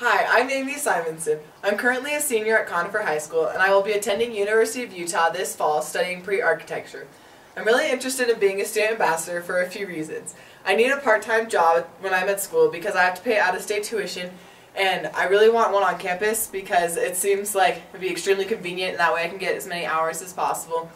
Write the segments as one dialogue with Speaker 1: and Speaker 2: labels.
Speaker 1: Hi, I'm Amy Simonsen. I'm currently a senior at Conifer High School, and I will be attending University of Utah this fall studying pre-architecture. I'm really interested in being a student ambassador for a few reasons. I need a part-time job when I'm at school because I have to pay out-of-state tuition, and I really want one on campus because it seems like it would be extremely convenient, and that way I can get as many hours as possible.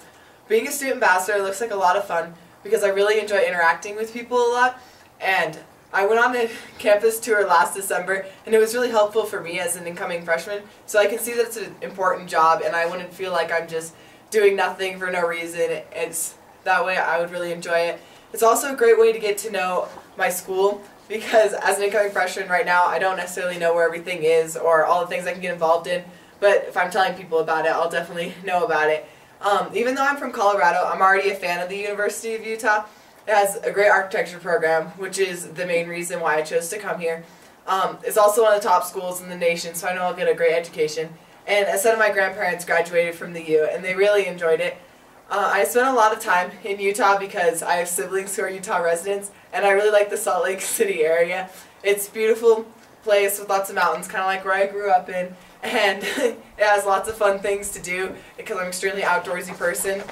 Speaker 1: Being a student ambassador looks like a lot of fun because I really enjoy interacting with people a lot, and I went on a campus tour last December, and it was really helpful for me as an incoming freshman, so I can see that it's an important job, and I wouldn't feel like I'm just doing nothing for no reason. That way I would really enjoy it. It's also a great way to get to know my school, because as an incoming freshman right now, I don't necessarily know where everything is or all the things I can get involved in, but if I'm telling people about it, I'll definitely know about it. Even though I'm from Colorado, I'm already a fan of the University of Utah. It has a great architecture program, which is the main reason why I chose to come here. It's also one of the top schools in the nation, so I know I'll get a great education. And a set of my grandparents graduated from the U, and they really enjoyed it. I spent a lot of time in Utah because I have siblings who are Utah residents, and I really like the Salt Lake City area. It's a beautiful place with lots of mountains, kind of like where I grew up in, and it has lots of fun things to do because I'm an extremely outdoorsy person.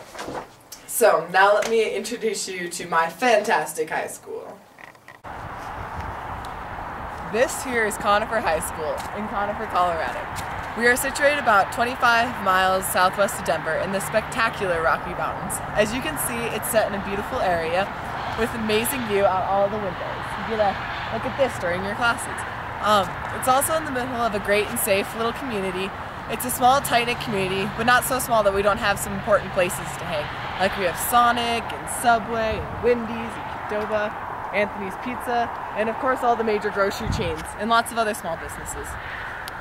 Speaker 1: So, now let me introduce you to my fantastic high school. This here is Conifer High School in Conifer, Colorado. We are situated about 25 miles southwest of Denver in the spectacular Rocky Mountains. As you can see, it's set in a beautiful area with amazing view out all the windows. You get a look at this during your classes. It's also in the middle of a great and safe little community. It's a small, tight-knit community, but not so small that we don't have some important places to hang. Like we have Sonic, and Subway, and Wendy's, and Qdoba, Anthony's Pizza, and of course all the major grocery chains, and lots of other small businesses.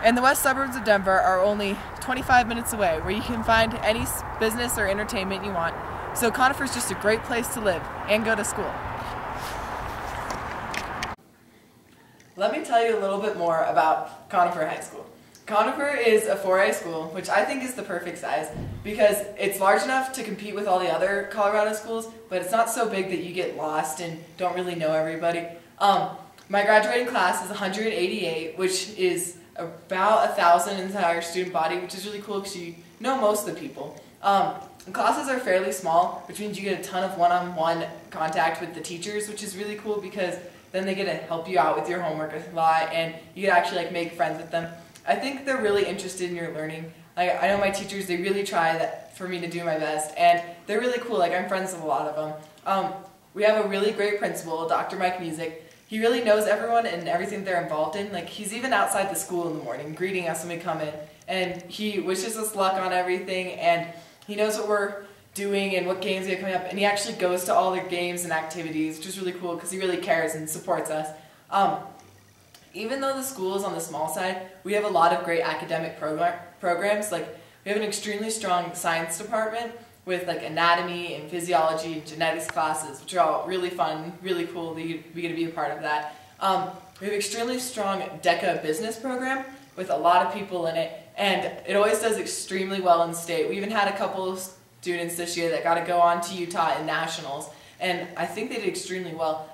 Speaker 1: And the west suburbs of Denver are only 25 minutes away, where you can find any business or entertainment you want. So Conifer's just a great place to live and go to school. Let me tell you a little bit more about Conifer High School. Conifer is a 4A school, which I think is the perfect size because it's large enough to compete with all the other Colorado schools, but it's not so big that you get lost and don't really know everybody. My graduating class is 188, which is about 1,000 in our student body, which is really cool because you know most of the people. Classes are fairly small, which means you get a ton of one-on-one contact with the teachers, which is really cool because then they get to help you out with your homework a lot, and you can actually make friends with them. I think they're really interested in your learning. I know my teachers, they really try for me to do my best, and they're really cool. I'm friends with a lot of them. We have a really great principal, Dr. Mike Music. He really knows everyone and everything they're involved in. He's even outside the school in the morning, greeting us when we come in, and he wishes us luck on everything, and he knows what we're doing and what games we have coming up, and he actually goes to all the games and activities, which is really cool because he really cares and supports us. Even though the school is on the small side, we have a lot of great academic programs. We have an extremely strong science department with anatomy and physiology and genetics classes, which are all really fun, really cool. We get to be a part of that. We have an extremely strong DECA business program with a lot of people in it, and it always does extremely well in state. We even had a couple of students this year that got to go on to Utah in nationals, and I think they did extremely well.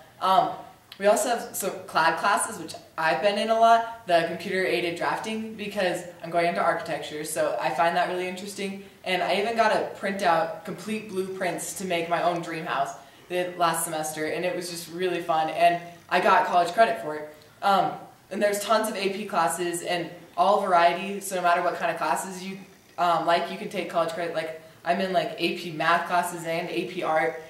Speaker 1: We also have some CLAD classes, which I've been in a lot, the computer-aided drafting, because I'm going into architecture, so I find that really interesting. And I even got to print out complete blueprints to make my own dream house last semester, and it was just really fun, and I got college credit for it. And there's tons of AP classes and all variety, so no matter what kind of classes you you can take college credit. I'm in AP math classes and AP art.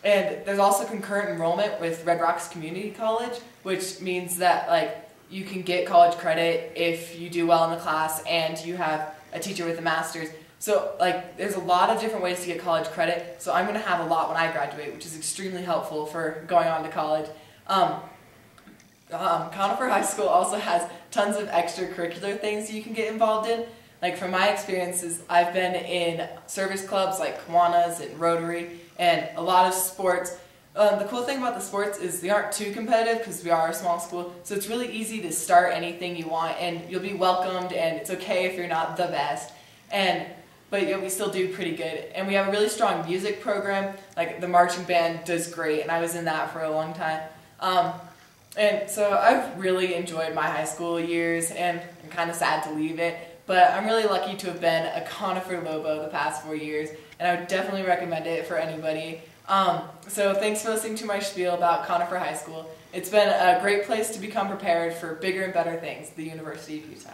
Speaker 1: And there's also concurrent enrollment with Red Rocks Community College, which means that you can get college credit if you do well in the class and you have a teacher with a master's. So there's a lot of different ways to get college credit, so I'm going to have a lot when I graduate, which is extremely helpful for going on to college. Conifer High School also has tons of extracurricular things you can get involved in. From my experiences, I've been in service clubs like Kiwanis and Rotary, and a lot of sports. The cool thing about the sports is they aren't too competitive because we are a small school, so it's really easy to start anything you want, and you'll be welcomed, and it's okay if you're not the best. But we still do pretty good. And we have a really strong music program. The marching band does great, and I was in that for a long time. And so I've really enjoyed my high school years, and I'm kind of sad to leave it, but I'm really lucky to have been a Conifer Lobo the past 4 years, and I would definitely recommend it for anybody. So thanks for listening to my spiel about Conifer High School. It's been a great place to become prepared for bigger and better things, the University of Utah.